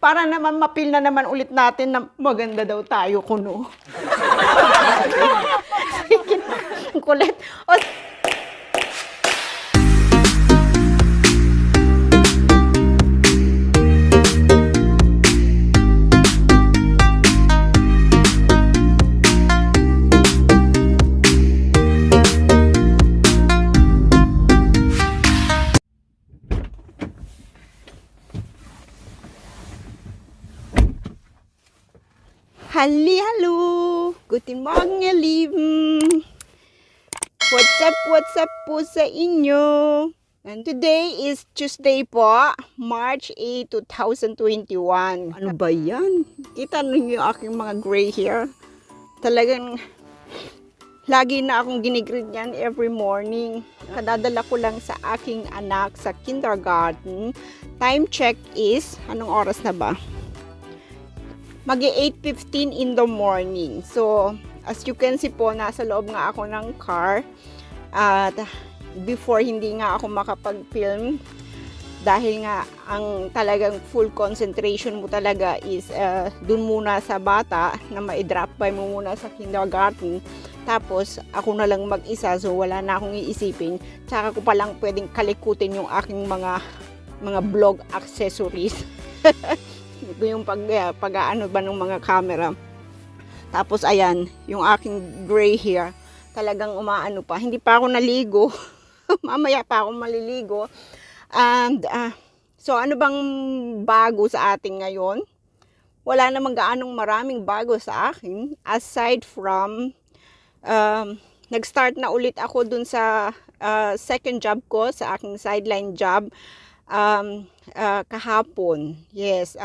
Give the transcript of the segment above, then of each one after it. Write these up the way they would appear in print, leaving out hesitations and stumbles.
Para naman mapil na naman ulit natin na maganda daw tayo kuno. Ang kulit. O, hallo! Guten Morgen, ihr Lieben! What's up po sa inyo? And today is Tuesday po, March 8, 2021. Ano ba yan? Kita niyo yung aking mga gray hair? Talagang lagi na akong ginigrid yan every morning. Kadadala ko lang sa aking anak sa kindergarten. Time check is, anong oras na ba? Mag-8:15 in the morning. So, as you can see po, nasa loob nga ako ng car. At before, hindi nga ako makapag-film. Dahil nga, ang talagang full concentration mo talaga is dun muna sa bata na ma-drop by mo muna sa kindergarten. Tapos, ako na lang mag-isa. So, wala na akong iisipin. Tsaka ko palang pwedeng kalikutin yung aking mga vlog accessories. Ito yung pag-ano ba ng mga camera. Tapos ayan, yung aking gray hair, talagang umaano pa. Hindi pa ako naligo. Mamaya pa ako maliligo. And so ano bang bago sa atin ngayon? Wala namang gaanong maraming bago sa akin aside from nag-start na ulit ako dun sa second job ko, sa aking sideline job. Kahapon, yes,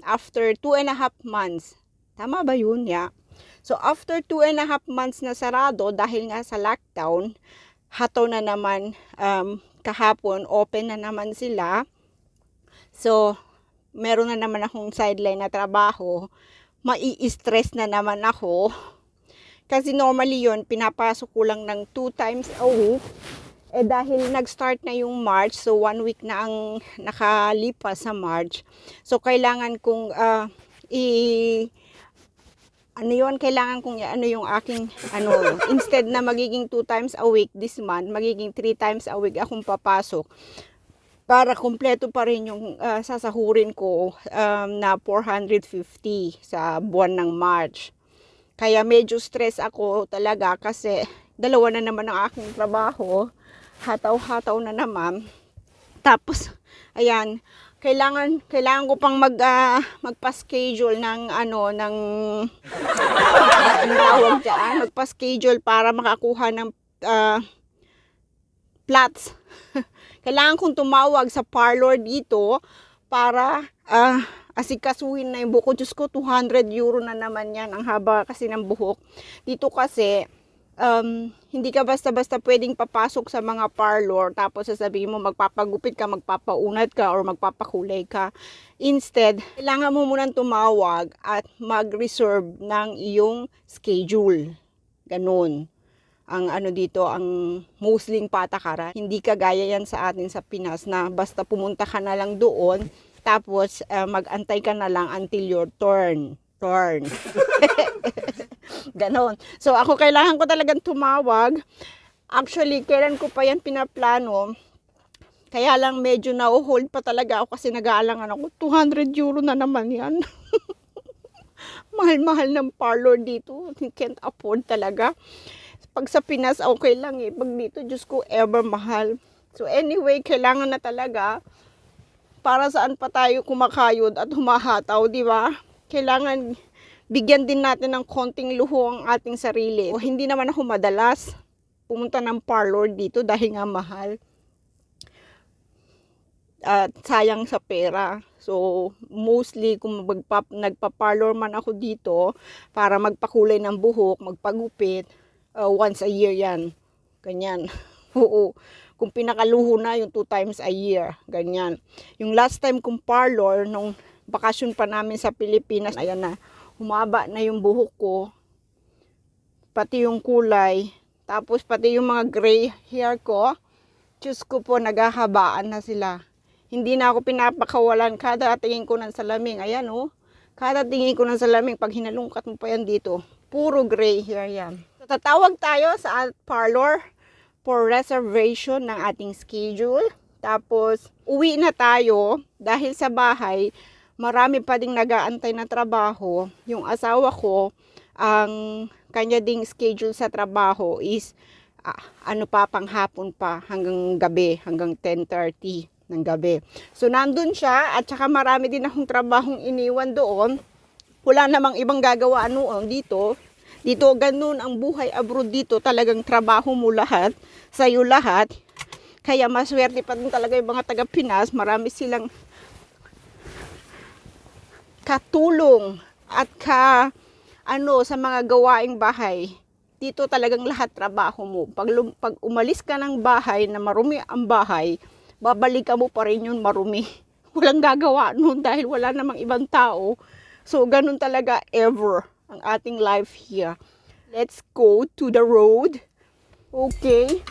after 2.5 months, tama ba yun? Yeah. So after 2.5 months na sarado dahil nga sa lockdown, hataw na naman, kahapon open na naman sila. So meron na naman akong sideline na trabaho. Mai-stress na naman ako kasi normally yon pinapasok ko lang ng 2 times a week. Eh dahil nag-start na yung March, so 1 week na ang nakalipas sa March. So kailangan kong kailangan kong yung aking instead na magiging 2 times a week this month, magiging 3 times a week akong papasok para kumpleto pa rin yung sasahurin ko na 450 sa buwan ng March. Kaya medyo stress ako talaga kasi dalawa na naman ang aking trabaho. Hataw-hataw na naman. Tapos ayan, kailangan ko pang magpa-schedule ng tawag diyan, magpa-schedule para makakuha ng plots. Kailangan kong tumawag sa parlor dito para asikasuhin na yung buhok ko. Diyos ko, 200 euro na naman yan. Ang haba kasi ng buhok. Dito kasi hindi ka basta-basta pwedeng papasok sa mga parlor tapos sasabihin mo magpapagupit ka, magpapaunat ka, or magpapakulay ka. Instead, kailangan mo munang tumawag at mag-reserve ng iyong schedule. Ganun. Ang dito, ang mostly patakaran. Hindi kagaya yan sa atin sa Pinas na basta pumunta ka na lang doon tapos mag-antay ka na lang until your turn. Ganon. So ako kailangan ko talagang tumawag. Actually, kailan ko pa yan pinaplano. Kaya lang medyo na-hold pa talaga ako kasi nag-aalangan ako. 200 euro na naman yan. Mahal-mahal ng parlor dito. You can't afford talaga. Pag sa Pinas, okay lang eh. Pag dito, Diyos ko, ever mahal. So anyway, kailangan na talaga. Para saan pa tayo kumakayod at humahataw, di ba? Kailangan bigyan din natin ng konting luho ang ating sarili. O hindi naman ako madalas pumunta ng parlor dito dahil nga mahal. At sayang sa pera. So, mostly kung nagpa-parlor man ako dito para magpakulay ng buhok, magpagupit, once a year yan. Ganyan. Oo. Kung pinakaluho na yung 2 times a year. Ganyan. Yung last time kong parlor, nung bakasyon pa namin sa Pilipinas, ayan na, humaba na yung buhok ko, pati yung kulay, tapos pati yung mga gray hair ko, Diyos ko po, naghahabaan na sila. Hindi na ako pinapakawalan kada tingin ko ng salamin. Ayan oh. Kada tingin ko ng salamin, pag hinalungkat mo pa yan dito, puro gray hair yan. So, tatawag tayo sa parlor for reservation ng ating schedule. Tapos, uwi na tayo dahil sa bahay, marami pa ding nag-aantay na trabaho. Yung asawa ko, ang kanya ding schedule sa trabaho is panghapon pa hanggang gabi, hanggang 10:30 ng gabi. So, nandun siya at saka marami din akong trabahong iniwan doon. Wala namang ibang gagawa noon dito. Dito, ganun ang buhay abroad dito. Talagang trabaho mo lahat, sa'yo lahat. Kaya maswerte pa din talaga yung mga taga-Pinas. Marami silang katulong at sa mga gawaing bahay. Dito talagang lahat trabaho mo. Pag umalis ka ng bahay na marumi ang bahay, babalik ka mo pa rin yun marumi. Walang gagawa nun dahil wala namang ibang tao. So, ganun talaga ever ang ating life here. Let's go to the road. Okay.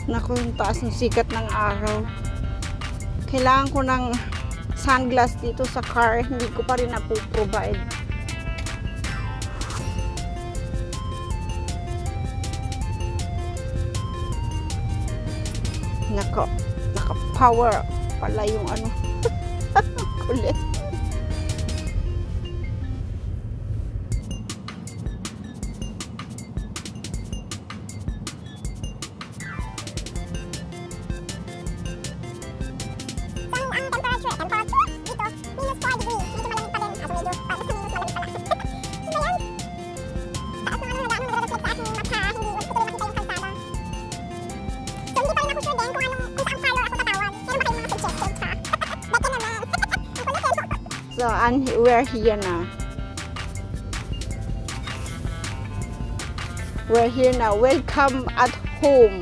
Naku, yung taas ng sikat ng araw. Kailangan ko ng sunglass dito sa car. Hindi ko pa rin napoprovide. Naka-power pala yung kulit. So, we're here na. We're here now. Welcome at home.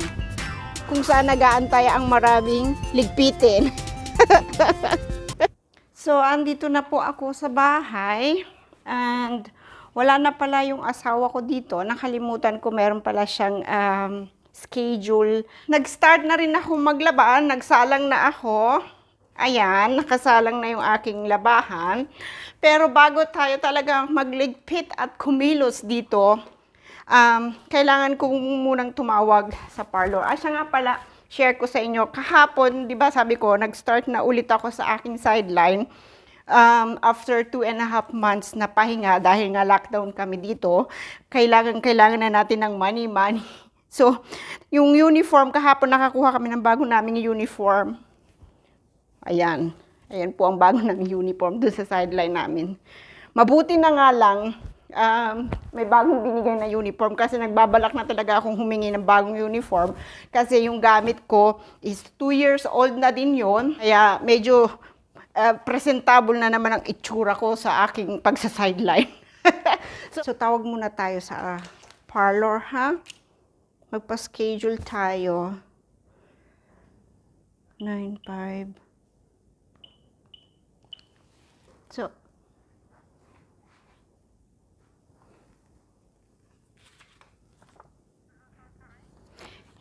Kung saan nag-aantay ang maraming ligpitin. So, andito na po ako sa bahay. And wala na pala yung asawa ko dito. Nakalimutan ko, meron pala siyang schedule. Nag-start na rin ako maglaba. Nagsalang na ako. Ayan, nakasalang na yung aking labahan. Pero bago tayo talaga magligpit at kumilos dito, kailangan ko munang tumawag sa parlor. Siya nga pala, share ko sa inyo. Kahapon, di ba sabi ko, nag-start na ulit ako sa aking sideline. After 2.5 months na pahinga, dahil nga lockdown kami dito, kailangan na natin ng money. So, yung uniform, kahapon nakakuha kami ng bago naming uniform. Ayan. Ayan po ang bago ng uniform doon sa sideline namin. Mabuti na nga lang, may bagong binigay na uniform kasi nagbabalak na talaga akong humingi ng bagong uniform kasi yung gamit ko is 2 years old na din yon. Kaya medyo presentable na naman ang itsura ko sa aking pagsa-sideline. So, tawag muna tayo sa parlor, ha? Magpa-schedule tayo. 9:05. So,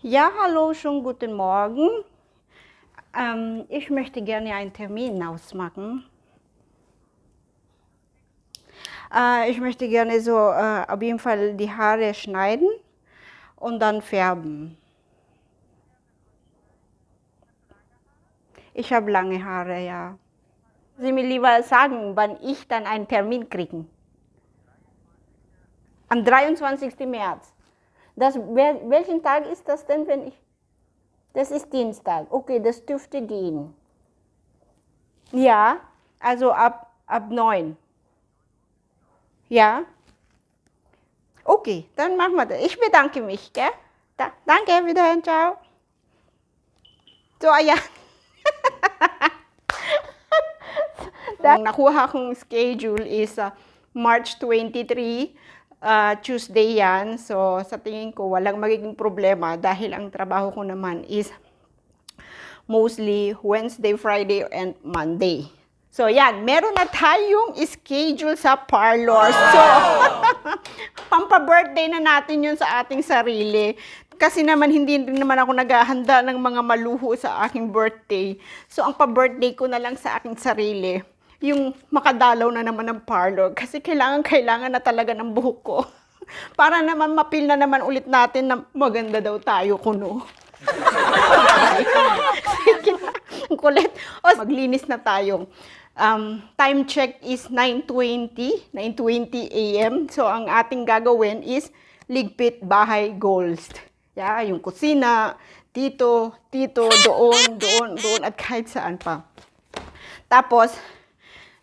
ja, hallo, schönen guten Morgen. Ich möchte gerne einen Termin ausmachen. Ich möchte gerne so auf jeden Fall die Haare schneiden und dann färben. Ich habe lange Haare, ja. Sie mir lieber sagen, wann ich dann einen Termin kriegen. Am 23. März. Welchen Tag ist das denn, wenn ich... Das ist Dienstag. Okay, das dürfte gehen. Ja, also ab 9. Ja? Okay, dann machen wir das. Ich bedanke mich, gell? Danke, wiederhören, ciao. So, ayan. Ang nakuha kong schedule is March 23, Tuesday yan. So, sa tingin ko, walang magiging problema dahil ang trabaho ko naman is mostly Wednesday, Friday, and Monday. So, yan. Meron na tayong schedule sa parlor. So, pampa-birthday na natin yun sa ating sarili. Kasi naman, hindi rin naman ako naghahanda ng mga maluho sa aking birthday. So, ang pa-birthday ko na lang sa aking sarili, yung makadalaw na naman ng parlor. Kasi kailangan na talaga ng buhok ko. Para naman mapil na naman ulit natin na maganda daw tayo kuno. Sige na, ang kulit. O, maglinis na tayo. Time check is 9:20 a.m. So, ang ating gagawin is ligpit bahay goals. Yeah, yung kusina, dito, doon, at kahit saan pa. Tapos,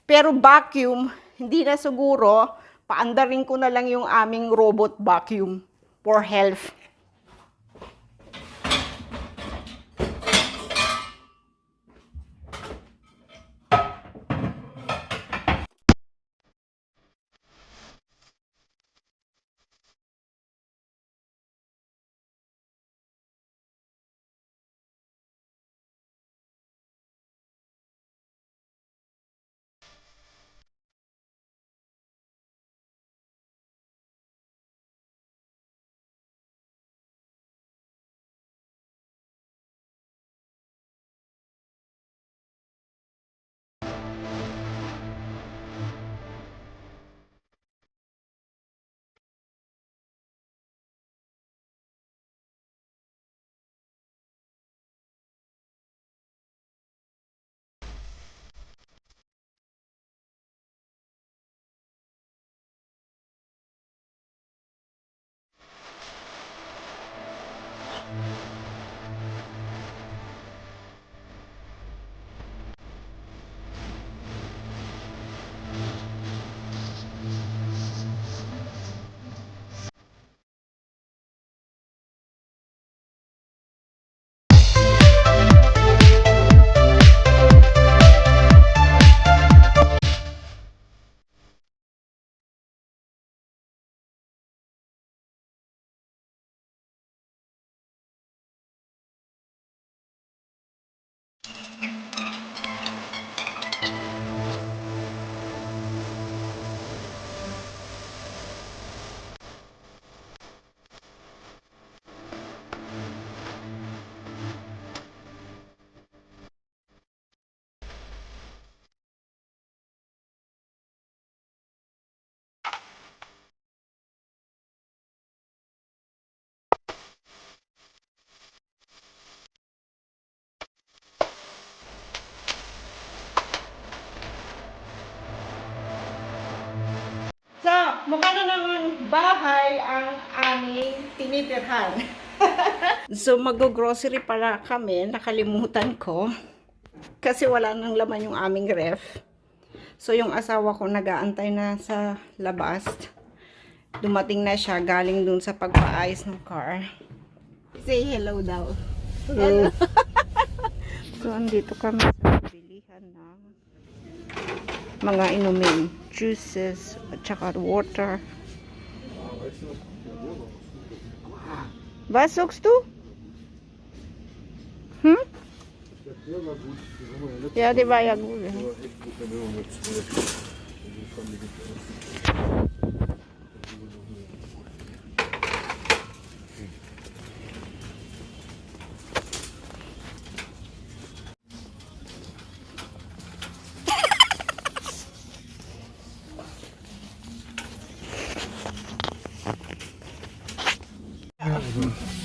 pero vacuum, hindi na siguro, paandarin ko na lang yung aming robot vacuum for health. So, mukha na naman bahay ang aming tinitirhan. So, mag-grocery pala kami. Nakalimutan ko. Kasi wala nang laman yung aming ref. So, yung asawa ko nag-aantay na sa labas. Dumating na siya galing dun sa pagpaayos ng car. Say hello daw. Hello. So, andito kami sa bilihan ng mga inumin, juices, at saka water. Was sagst du? Hm? Ja, die war ja gut. Ja.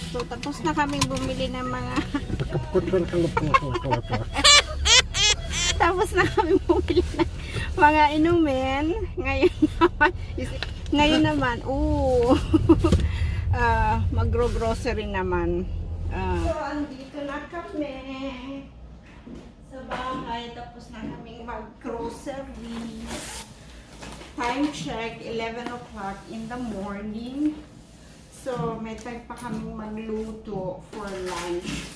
So, tapos na kami bumili ng mga tapos na kami bumili ng mga inumin. Ngayon naman, magro-grocery naman. So, andito na kami sa bahay. Tapos na kami mag-grocery. Time check, 11 o'clock in the morning. So, may time pa kaming magluto for lunch.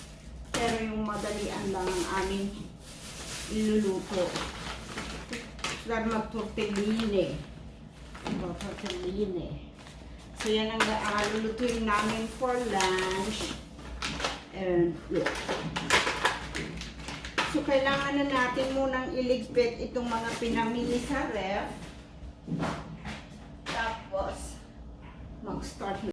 Pero yung madalian lang ang aming iluluto. Dahil mag-tortellini. Tortellini. So yan ang lulutuin namin for lunch. And look. So kailangan na natin munang iligpit itong mga pinamili sa ref. Tapos mag-start na.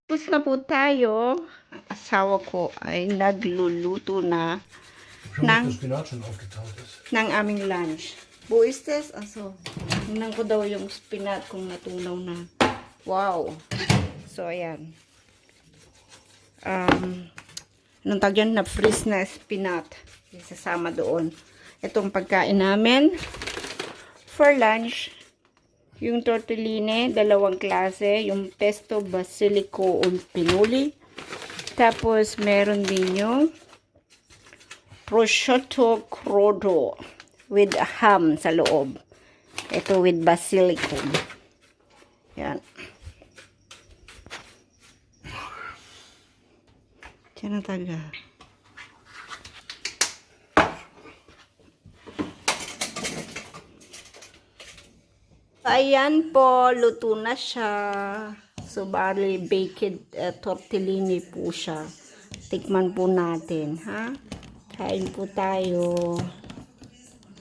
Tapos na po tayo. Ang asawa ko ay nagluluto na ng aming lunch. Buistes, aso. Tingnan ko daw yung spinat kung natunaw na. Wow. So, ayan. Anong tawag yan? Na-freeze na spinat. Isasama doon. Itong pagkain namin for lunch. Yung tortellini, dalawang klase. Yung pesto basilico o pinuli. Tapos, meron din yung prosciutto crudo with ham sa loob. Ito with basilico. Yan. Diyan ang taga. Ayan po, luto na siya. So, bali baked tortellini po siya. Tikman po natin, ha? Kain po tayo.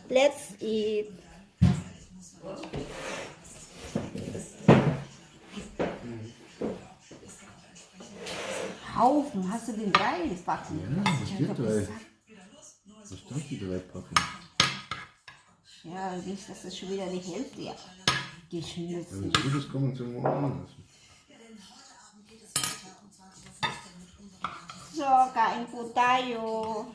Let's eat. Haufen, hast du den 3 gebacken? Ja, bestimmt 3. Bestimmt die 3 Packen. Ja, nicht, dass das schon wieder die Hälfte ja. Geschmissen. Wenn es gut ist, kann man es ja morgen lassen. So, kain po tayo.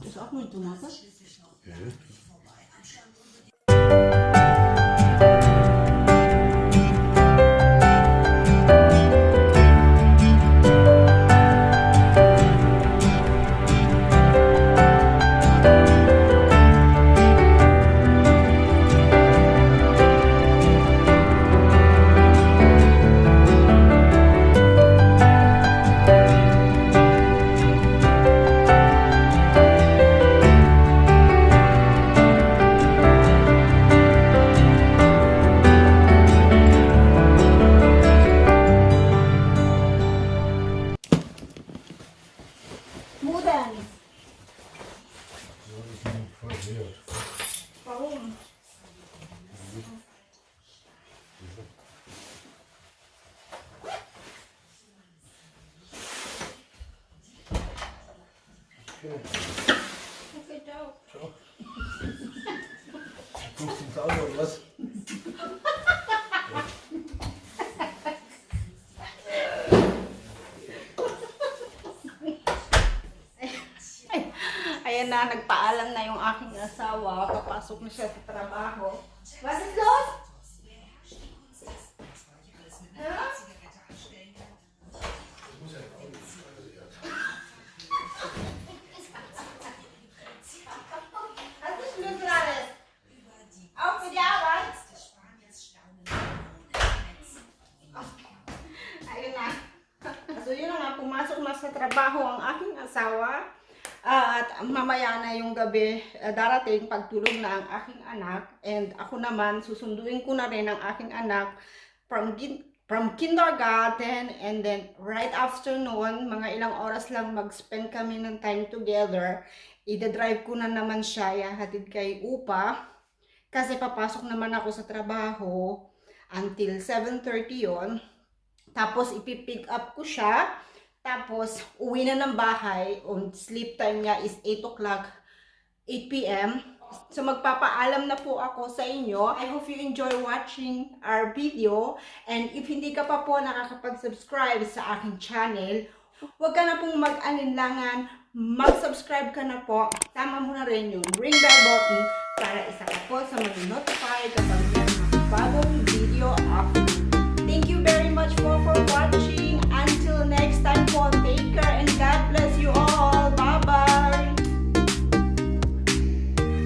Ist auch mit Tomate? Ja. Mudan. Warum? Okay, ciao. Ciao. Guckst du ins Auto oder was? Ayan na, nagpaalam na yung aking asawa. Papasok na siya sa trabaho. Was ist los? Ja? Was ist los gerade? Auf für die Arbeit? Ayun na. So yun na nga, pumasok na sa trabaho ang aking asawa. At mamaya na yung gabi darating pagtulog na ang aking anak. And ako naman, susunduin ko na rin ang aking anak from kindergarten. And then right after noon, mga ilang oras lang mag-spend kami ng time together. Ida-drive ko na naman siya, ihahatid kay Upa. Kasi papasok naman ako sa trabaho until 7:30 yon. Tapos ipipick up ko siya. Tapos, uwi na ng bahay. Sleep time niya is 8 o'clock, 8 p.m. So, magpapaalam na po ako sa inyo. I hope you enjoy watching our video. And if hindi ka pa po nakakapag-subscribe sa aking channel, huwag ka na pong mag-alinlangan. Mag-subscribe ka na po. Tama mo na rin yung ring bell button para isa ka po sa mag-notify kapag may bagong video upload. Thank you very much for watching.